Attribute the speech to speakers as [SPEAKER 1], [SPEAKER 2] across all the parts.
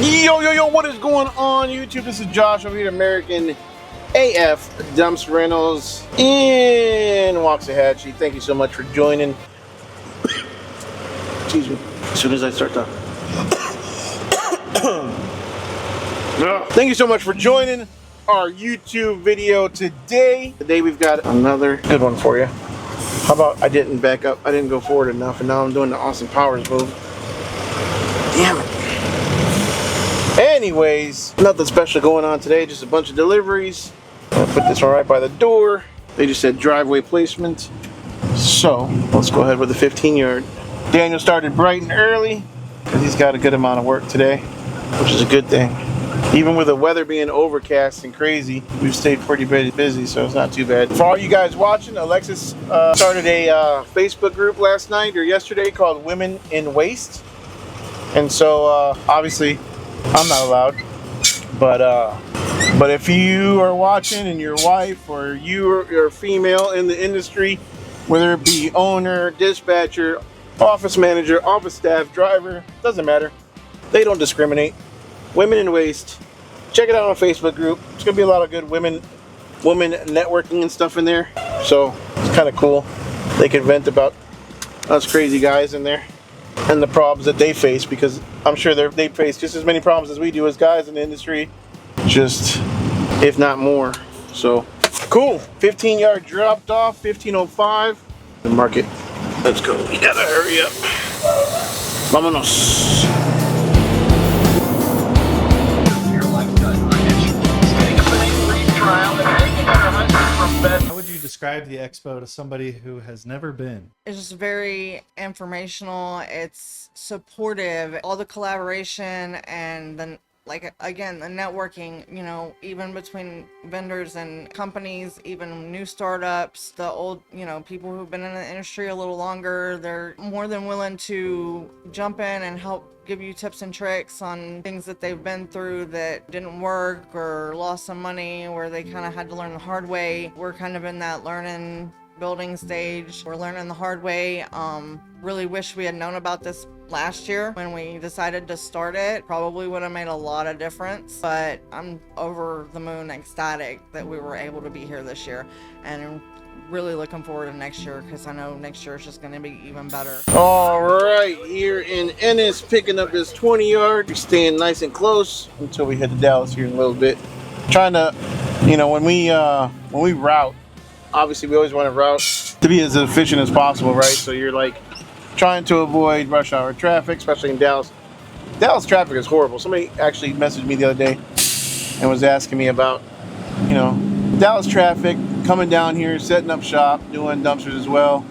[SPEAKER 1] Yo, what is going on YouTube? This is Josh over here at American AF Dumpster Rentals in Waxahachie. Thank you so much for joining. Excuse me. As soon as I start talking. Thank you so much for joining our YouTube video today. Today we've got another good one for you. How about I didn't back up? I didn't go forward enough, and now I'm doing the Austin Powers move. Damn it. Anyways, nothing special going on today, just a bunch of deliveries. I'll put this one right by the door. They just said driveway placement. So, let's go ahead with the 15-yard. Daniel started bright and early because he's got a good amount of work today, which is a good thing. Even with the weather being overcast and crazy, we've stayed pretty busy, so it's not too bad. For all you guys watching, Alexis started a Facebook group last night or yesterday called Women in Waste. And so, obviously, I'm not allowed, but if you are watching and your wife or you're a female in the industry, whether it be owner, dispatcher, office manager, office staff, driver, doesn't matter. They don't discriminate. Women in Waste. Check it out on Facebook group. It's gonna be a lot of good women networking and stuff in there. So it's kind of cool. They can vent about us crazy guys in there and the problems that they face, because I'm sure they face just as many problems as we do as guys in the industry, just if not more. So cool. 15-yard dropped off, 15:05. The market. Let's go. We gotta hurry up. Vámonos.
[SPEAKER 2] How would you describe the expo to somebody who has never been?
[SPEAKER 3] It's just very informational. It's supportive. All the collaboration and then, like, again, the networking, you know, even between vendors and companies, even new startups, the old, you know, people who've been in the industry a little longer, they're more than willing to jump in and help give you tips and tricks on things that they've been through that didn't work or lost some money, where they kind of had to learn the hard way. We're kind of in that learning building stage. We're learning the hard way. Really wish we had known about this last year when we decided to start it. Probably would have made a lot of difference, but I'm over the moon ecstatic that we were able to be here this year, and really looking forward to next year, because I know next year is just going to be even better.
[SPEAKER 1] All right, here in Ennis, picking up this 20-yard. We're staying nice and close until we head to Dallas here in a little bit. Trying to, you know, when we route, obviously we always want to route to be as efficient as possible, right? So you're like trying to avoid rush hour traffic, especially in Dallas. Dallas traffic is horrible. Somebody actually messaged me the other day and was asking me about, you know, Dallas traffic, coming down here, setting up shop, doing dumpsters as well,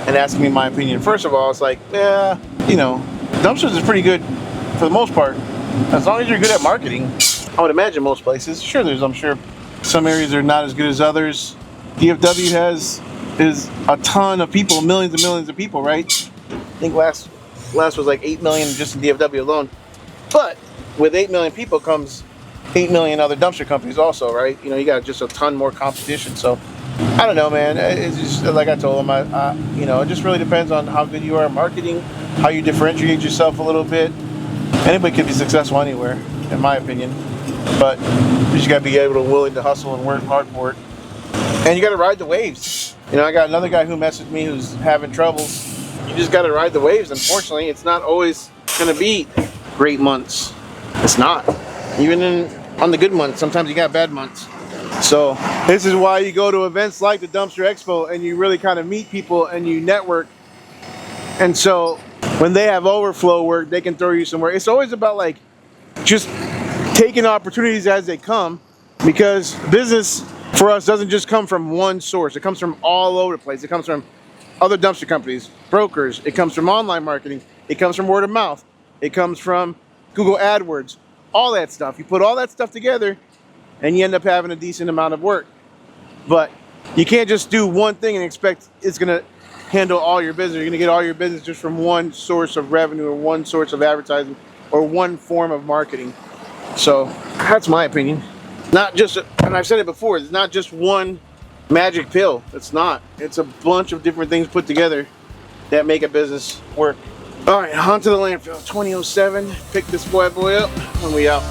[SPEAKER 1] and asking me my opinion. First of all, it's like, yeah, you know, dumpsters is pretty good for the most part, as long as you're good at marketing. I would imagine most places. Sure, I'm sure some areas are not as good as others. DFW is a ton of people, millions and millions of people, right? I think last was like 8 million just in DFW alone. But with 8 million people comes 8 million other dumpster companies also, right? You know, you got just a ton more competition. So I don't know, man. It's just like I told them, you know, it just really depends on how good you are at marketing, how you differentiate yourself a little bit. Anybody can be successful anywhere, in my opinion, but you just got to be willing to hustle and work hard for it, and you got to ride the waves. You know, I got another guy who messaged me who's having troubles. You just got to ride the waves. Unfortunately, it's not always going to be great months. It's not. Even on the good months, sometimes you got bad months. So this is why you go to events like the Dumpster Expo and you really kind of meet people and you network. And so when they have overflow work, they can throw you somewhere. It's always about like just taking opportunities as they come, because business for us doesn't just come from one source. It comes from all over the place. It comes from other dumpster companies, brokers. It comes from online marketing. It comes from word of mouth. It comes from Google AdWords. All that stuff. You put all that stuff together and you end up having a decent amount of work. But you can't just do one thing and expect it's going to handle all your business. You're going to get all your business just from one source of revenue or one source of advertising or one form of marketing. So that's my opinion. Not just, and I've said it before, it's not just one magic pill. It's not. It's a bunch of different things put together that make a business work. All right, on to the landfill. 2007. Pick this boy up when we out.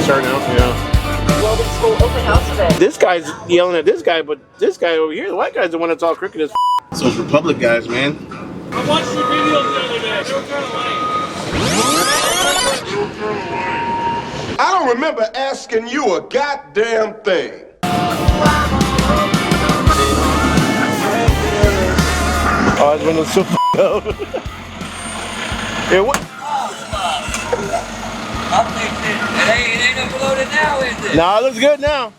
[SPEAKER 1] Starting out, yeah.
[SPEAKER 4] Welding school open house today.
[SPEAKER 1] This guy's yelling at this guy, but this guy over here, the white guy's the one that's all crooked as f. So it's Republic guys, man.
[SPEAKER 5] I watched your videos the other day. They were kind of lame.
[SPEAKER 6] I don't remember asking you a goddamn thing.
[SPEAKER 1] Oh, his window's so up. Yeah, what?
[SPEAKER 7] It ain't overloaded now, is it?
[SPEAKER 1] Nah, it looks good now.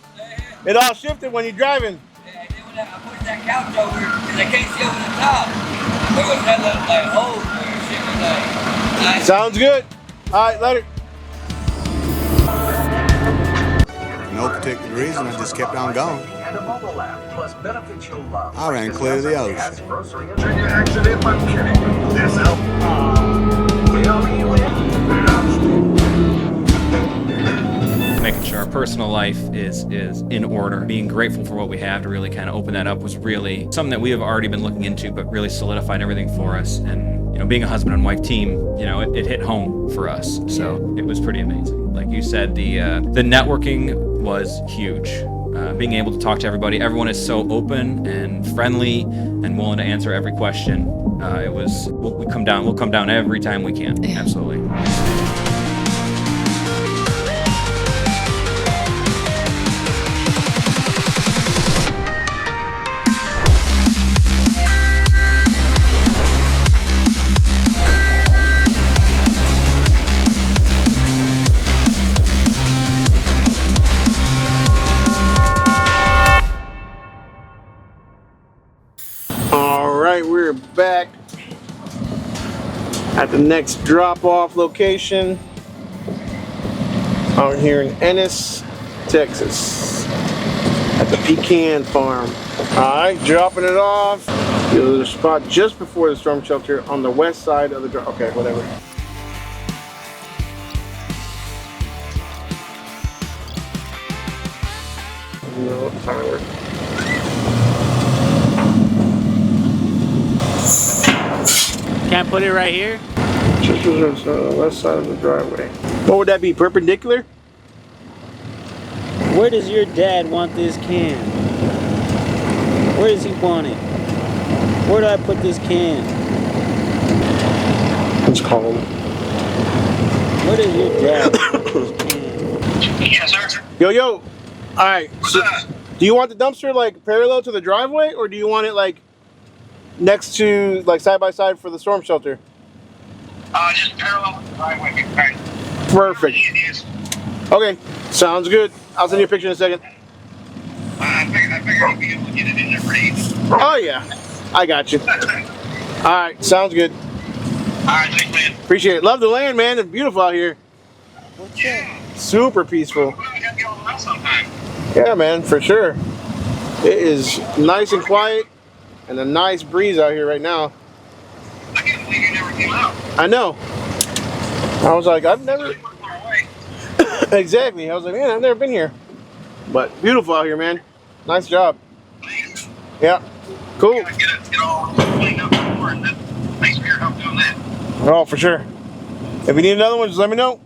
[SPEAKER 1] It all shifted when you're driving.
[SPEAKER 7] Yeah, and then when I pushed that couch over, because I can't see over the top, there was that little like hole where shit was like.
[SPEAKER 1] Sounds good. All right, later.
[SPEAKER 8] No particular reason, I just kept on going. I ran clear to the ocean.
[SPEAKER 9] Making sure our personal life is in order. Being grateful for what we have to really kind of open that up was really something that we have already been looking into, but really solidified everything for us. And you know, being a husband and wife team, you know, it hit home for us. So it was pretty amazing. Like you said, the networking was huge. Being able to talk to everybody. Everyone is so open and friendly and willing to answer every question. We'll come down every time we can. Yeah. Absolutely.
[SPEAKER 1] We're back at the next drop-off location out here in Ennis, Texas, at the pecan farm. Alright, dropping it off. There's a spot just before the storm shelter on the west side of the drop. Okay, whatever. No, Tyler.
[SPEAKER 10] Can't put it right here?
[SPEAKER 1] Just on the west side of the driveway. What would that be, perpendicular?
[SPEAKER 10] Where does your dad want this can? Where does he want it? Where do I put this can?
[SPEAKER 1] It's called.
[SPEAKER 10] Where does your dad want this can?
[SPEAKER 5] Yes, sir.
[SPEAKER 1] Yo. Alright, so do you want the dumpster like parallel to the driveway, or do you want it like next to, like, side by side for the storm shelter?
[SPEAKER 5] Just parallel with the driveway. Right.
[SPEAKER 1] Perfect. Okay, sounds good. I'll send you a picture in a second.
[SPEAKER 5] I figured you'd be able to get it in there pretty easy.
[SPEAKER 1] Oh yeah, I got you. All right, sounds good.
[SPEAKER 5] All right, thanks, man.
[SPEAKER 1] Appreciate it. Love the land, man. It's beautiful out here.
[SPEAKER 5] Yeah.
[SPEAKER 1] Super peaceful.
[SPEAKER 5] We're gonna have you all around sometime.
[SPEAKER 1] Yeah, man, for sure. It is nice and quiet, and a nice breeze out here right now.
[SPEAKER 5] I can't believe you never came out.
[SPEAKER 1] I know. I was like, I've never.
[SPEAKER 5] You were far away.
[SPEAKER 1] Exactly. I was like, man, I've never been here. But beautiful out here, man. Nice job. Yeah. Cool.
[SPEAKER 5] Get all cleaned up before, and then thanks for your help doing that.
[SPEAKER 1] Oh, for sure. If you need another one, just let me know.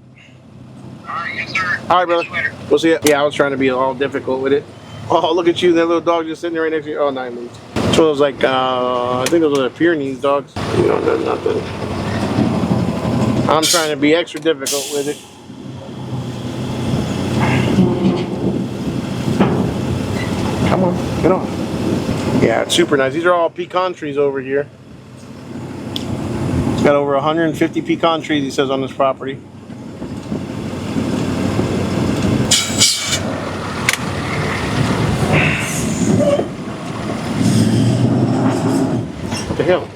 [SPEAKER 5] Alright, yes sir.
[SPEAKER 1] All right, brother.
[SPEAKER 5] See you later.
[SPEAKER 1] We'll see ya. Yeah, I was trying to be all difficult with it. Oh, look at you. That little dog just sitting there right next to you. Oh, no, he moved. It's one of those, like, I think those are the Pyrenees dogs. You don't know nothing. I'm trying to be extra difficult with it. Come on, get on. Yeah, it's super nice. These are all pecan trees over here. It's got over 150 pecan trees, he says, on this property. What the hell?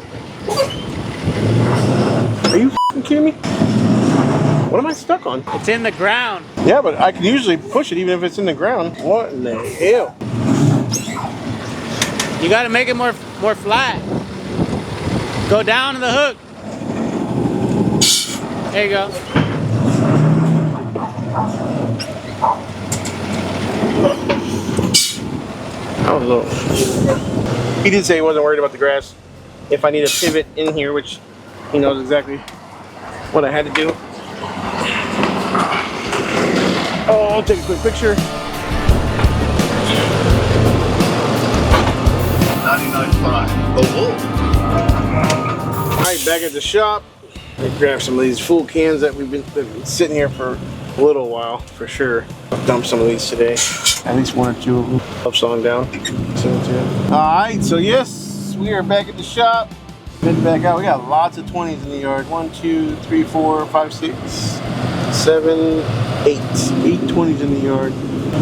[SPEAKER 1] Are you f***ing kidding me? What am I stuck on?
[SPEAKER 10] It's in the ground.
[SPEAKER 1] Yeah, but I can usually push it even if it's in the ground. What in the hell?
[SPEAKER 10] You gotta make it more flat. Go down to the hook. There you go.
[SPEAKER 1] I don't know. He did say he wasn't worried about the grass. If I need a pivot in here, which he knows exactly what I had to do. Oh, I'll take a quick picture.
[SPEAKER 6] 99.5. The Wolf.
[SPEAKER 1] Alright, back at the shop. I grabbed some of these full cans that we've been sitting here for a little while, for sure. I'll dump some of these today. At least one or two of them. Up, song down. Alright, so yes, we are back at the shop. Heading back out. We got lots of 20s in the yard. 1, 2, 3, 4, 5, 6, 7, 8. 8 20s in the yard.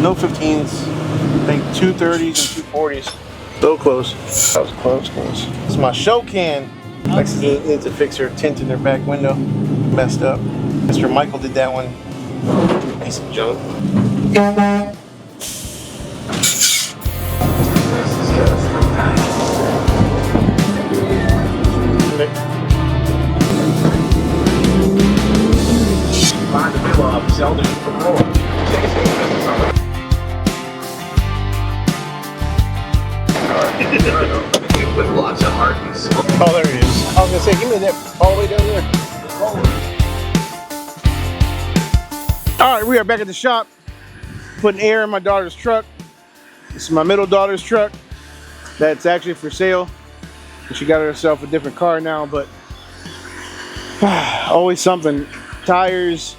[SPEAKER 1] No 15s. I think 2 30s and 2 40s. So close. That was close. It's my show can. Lexi needs to fix her tint in her back window. Messed up. Mr. Michael did that one. Piece of junk. Find the middle of Zelda from Roll.
[SPEAKER 6] With lots of hardness.
[SPEAKER 1] Oh, there it is. I was gonna say, give me that all the way down there. All right, we are back at the shop, putting air in my daughter's truck. This is my middle daughter's truck. That's actually for sale. She got herself a different car now, but always something. Tires,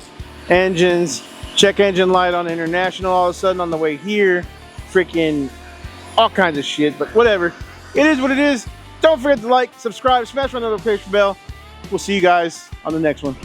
[SPEAKER 1] engines, check engine light on International all of a sudden on the way here. Freaking all kinds of shit, but whatever. It is what it is. Don't forget to like, subscribe, smash my notification bell. We'll see you guys on the next one.